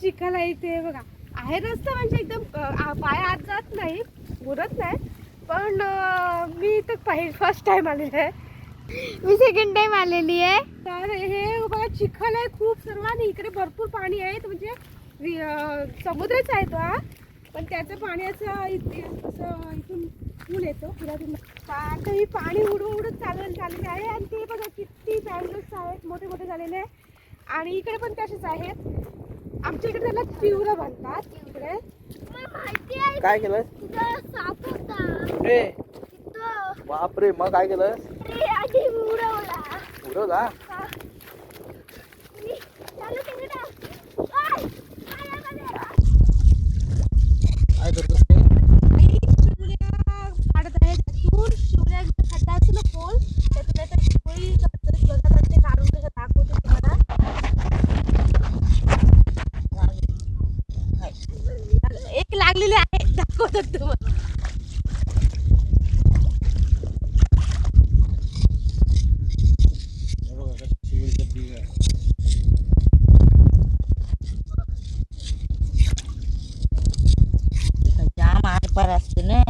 चिखल आहे इथे बघा. आहे रस्ता म्हणजे एकदम पाय आत जात नाही, बुडत नाही. पण मी इथं फर्स्ट टाइम आलेली आहे. मी सेकंड टाइम आलेली आहे. तर हे बघा चिखल आहे खूप सर्व आणि इकडे भरपूर पाणी आहे. म्हणजे समुद्रच आहे तो हा, पण त्याचं पाणी असं इथून पूल येतो पुरातून. आता ही पाणी उडून चाललेले आहे. आणि ते बघा किती बँगल्स आहेत, मोठे मोठे झालेले आहे. आणि इकडे पण तसेच आहेत. आमच्या इकडे त्याला तिवरं म्हणतात. इकडे काय केलं? साप होता. ए बापरे, मग काय केलं? उडवला. काय करतोस ते? काढत आहे त्यातून शिवल्या खड्डा असतो ना पोल, त्यातून आता शिवळी करतात बघा. ते काढून कसं दाखवतो तुम्हाला. एक लागलेली आहे, दाखवतात तुम्हाला. हे बघा कसं शिवरीचं बीग आहे. जाम आर पार असते ना.